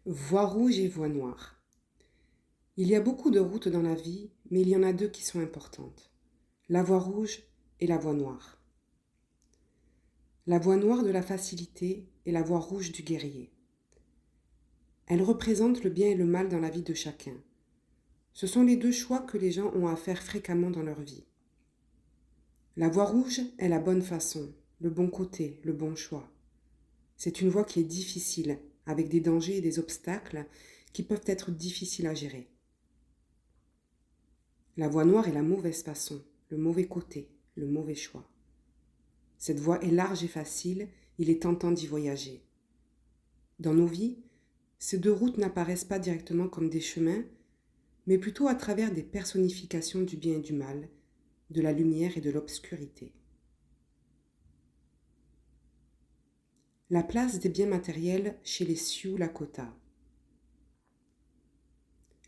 Voie rouge et voie noire. Il y a beaucoup de routes dans la vie, mais il y en a deux qui sont importantes. La voie rouge et la voie noire. La voie noire de la facilité et la voie rouge du guerrier. Elle représente le bien et le mal dans la vie de chacun. Ce sont les deux choix que les gens ont à faire fréquemment dans leur vie. La voie rouge est la bonne façon, le bon côté, le bon choix. C'est une voie qui est difficile, avec des dangers et des obstacles qui peuvent être difficiles à gérer. La voie noire est la mauvaise façon, le mauvais côté, le mauvais choix. Cette voie est large et facile, il est tentant d'y voyager. Dans nos vies, ces deux routes n'apparaissent pas directement comme des chemins, mais plutôt à travers des personnifications du bien et du mal, de la lumière et de l'obscurité. La place des biens matériels chez les Sioux Lakota.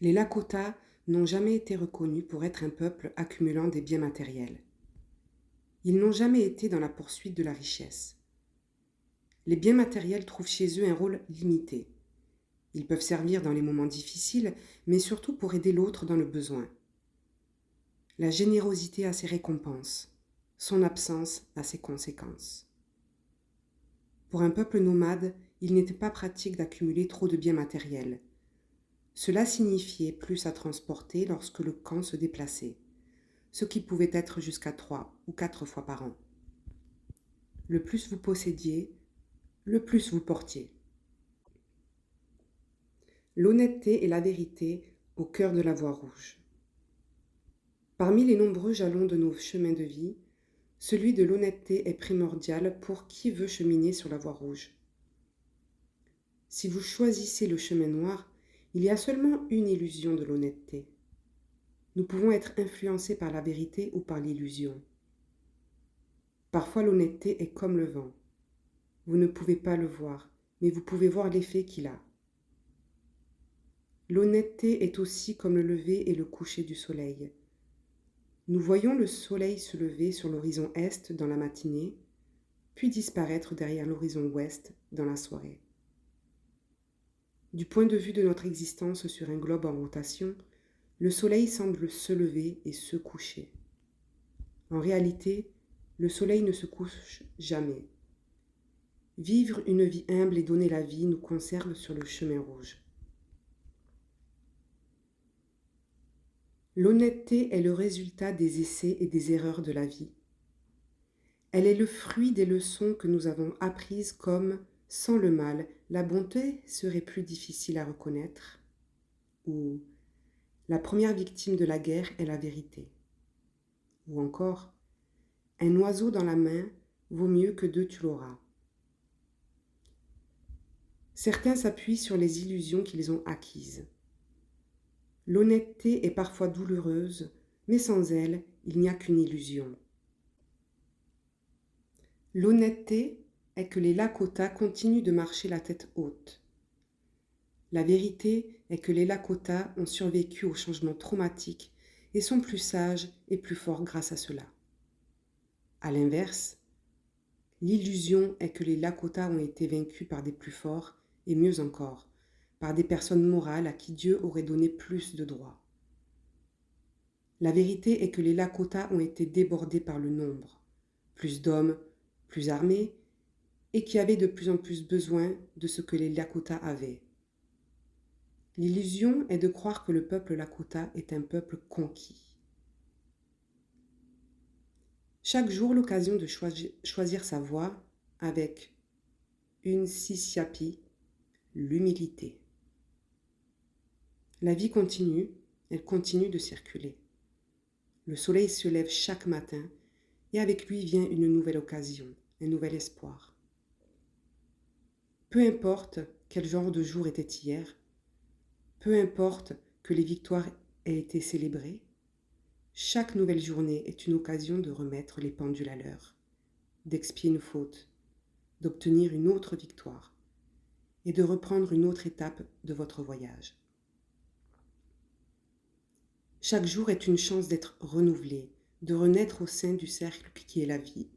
Les Lakota n'ont jamais été reconnus pour être un peuple accumulant des biens matériels. Ils n'ont jamais été dans la poursuite de la richesse. Les biens matériels trouvent chez eux un rôle limité. Ils peuvent servir dans les moments difficiles, mais surtout pour aider l'autre dans le besoin. La générosité a ses récompenses, son absence a ses conséquences. Pour un peuple nomade, il n'était pas pratique d'accumuler trop de biens matériels. Cela signifiait plus à transporter lorsque le camp se déplaçait, ce qui pouvait être jusqu'à 3 ou 4 fois par an. Le plus vous possédiez, le plus vous portiez. L'honnêteté et la vérité au cœur de la voie rouge. Parmi les nombreux jalons de nos chemins de vie, celui de l'honnêteté est primordial pour qui veut cheminer sur la voie rouge. Si vous choisissez le chemin noir, il y a seulement une illusion de l'honnêteté. Nous pouvons être influencés par la vérité ou par l'illusion. Parfois l'honnêteté est comme le vent. Vous ne pouvez pas le voir, mais vous pouvez voir l'effet qu'il a. L'honnêteté est aussi comme le lever et le coucher du soleil. Nous voyons le soleil se lever sur l'horizon est dans la matinée, puis disparaître derrière l'horizon ouest dans la soirée. Du point de vue de notre existence sur un globe en rotation, le soleil semble se lever et se coucher. En réalité, le soleil ne se couche jamais. Vivre une vie humble et donner la vie nous conserve sur le chemin rouge. L'honnêteté est le résultat des essais et des erreurs de la vie. Elle est le fruit des leçons que nous avons apprises comme, sans le mal, la bonté serait plus difficile à reconnaître, ou la première victime de la guerre est la vérité, ou encore, un oiseau dans la main vaut mieux que 2 tu l'auras. Certains s'appuient sur les illusions qu'ils ont acquises. L'honnêteté est parfois douloureuse, mais sans elle, il n'y a qu'une illusion. L'honnêteté est que les Lakota continuent de marcher la tête haute. La vérité est que les Lakota ont survécu aux changements traumatiques et sont plus sages et plus forts grâce à cela. À l'inverse, l'illusion est que les Lakota ont été vaincus par des plus forts et mieux encore, par des personnes morales à qui Dieu aurait donné plus de droits. La vérité est que les Lakota ont été débordés par le nombre, plus d'hommes, plus armés, et qui avaient de plus en plus besoin de ce que les Lakota avaient. L'illusion est de croire que le peuple Lakota est un peuple conquis. Chaque jour, l'occasion de choisir sa voie avec une Sisiapi, l'humilité. La vie continue, elle continue de circuler. Le soleil se lève chaque matin et avec lui vient une nouvelle occasion, un nouvel espoir. Peu importe quel genre de jour était hier, peu importe que les victoires aient été célébrées, chaque nouvelle journée est une occasion de remettre les pendules à l'heure, d'expier une faute, d'obtenir une autre victoire et de reprendre une autre étape de votre voyage. Chaque jour est une chance d'être renouvelé, de renaître au sein du cercle qui est la vie.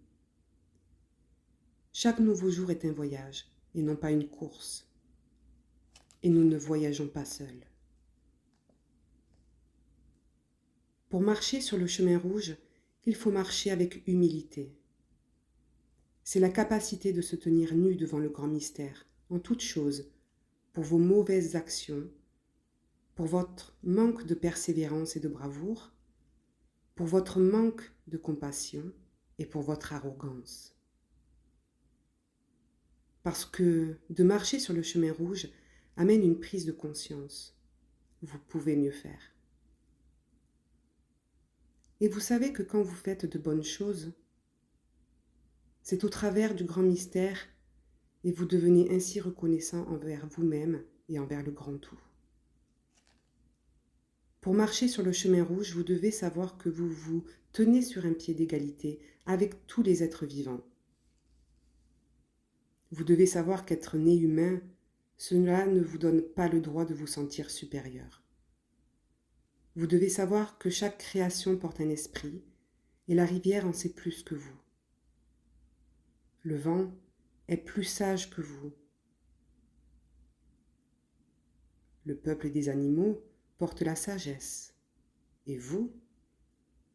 Chaque nouveau jour est un voyage et non pas une course. et nous ne voyageons pas seuls. Pour marcher sur le chemin rouge, il faut marcher avec humilité. C'est la capacité de se tenir nu devant le grand mystère, en toutes choses, pour vos mauvaises actions, pour votre manque de persévérance et de bravoure, pour votre manque de compassion et pour votre arrogance. Parce que de marcher sur le chemin rouge amène une prise de conscience. Vous pouvez mieux faire. Et vous savez que quand vous faites de bonnes choses, c'est au travers du grand mystère et vous devenez ainsi reconnaissant envers vous-même et envers le grand tout. Pour marcher sur le chemin rouge, vous devez savoir que vous vous tenez sur un pied d'égalité avec tous les êtres vivants. Vous devez savoir qu'être né humain, cela ne vous donne pas le droit de vous sentir supérieur. Vous devez savoir que chaque création porte un esprit et la rivière en sait plus que vous. Le vent est plus sage que vous. Le peuple des animaux porte la sagesse. Et vous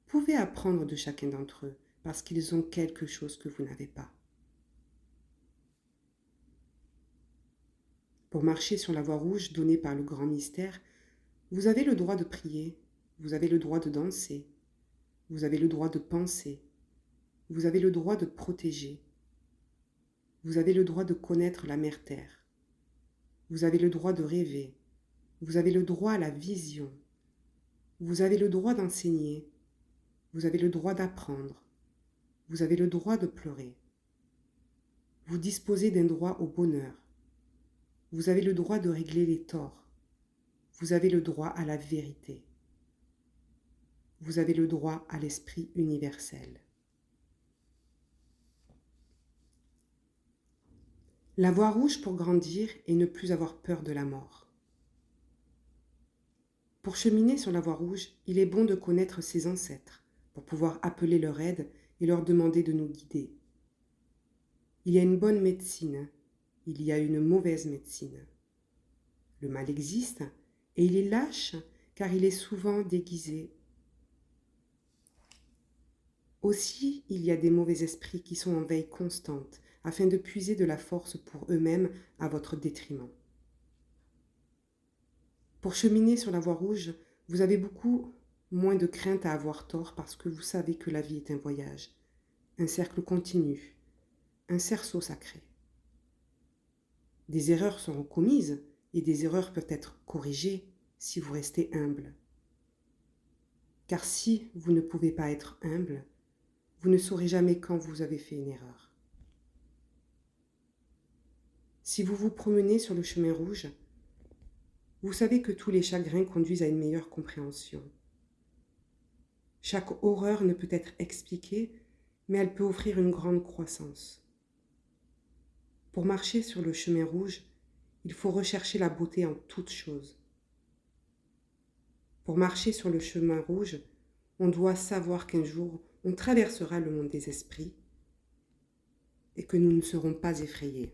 pouvez apprendre de chacun d'entre eux parce qu'ils ont quelque chose que vous n'avez pas. Pour marcher sur la voie rouge donnée par le grand mystère, vous avez le droit de prier, vous avez le droit de danser, vous avez le droit de penser, vous avez le droit de protéger, vous avez le droit de connaître la mère terre, vous avez le droit de rêver, vous avez le droit à la vision, vous avez le droit d'enseigner, vous avez le droit d'apprendre, vous avez le droit de pleurer. Vous disposez d'un droit au bonheur. Vous avez le droit de régler les torts. Vous avez le droit à la vérité. Vous avez le droit à l'esprit universel. La voie rouge pour grandir et ne plus avoir peur de la mort. Pour cheminer sur la voie rouge, il est bon de connaître ses ancêtres pour pouvoir appeler leur aide et leur demander de nous guider. Il y a une bonne médecine, il y a une mauvaise médecine. Le mal existe et il est lâche car il est souvent déguisé. Aussi, il y a des mauvais esprits qui sont en veille constante afin de puiser de la force pour eux-mêmes à votre détriment. Pour cheminer sur la voie rouge, vous avez beaucoup moins de crainte à avoir tort parce que vous savez que la vie est un voyage, un cercle continu, un cerceau sacré. Des erreurs seront commises et des erreurs peuvent être corrigées si vous restez humble. Car si vous ne pouvez pas être humble, vous ne saurez jamais quand vous avez fait une erreur. Si vous vous promenez sur le chemin rouge, vous savez que tous les chagrins conduisent à une meilleure compréhension. Chaque horreur ne peut être expliquée, mais elle peut offrir une grande croissance. Pour marcher sur le chemin rouge, il faut rechercher la beauté en toutes choses. Pour marcher sur le chemin rouge, on doit savoir qu'un jour, on traversera le monde des esprits et que nous ne serons pas effrayés.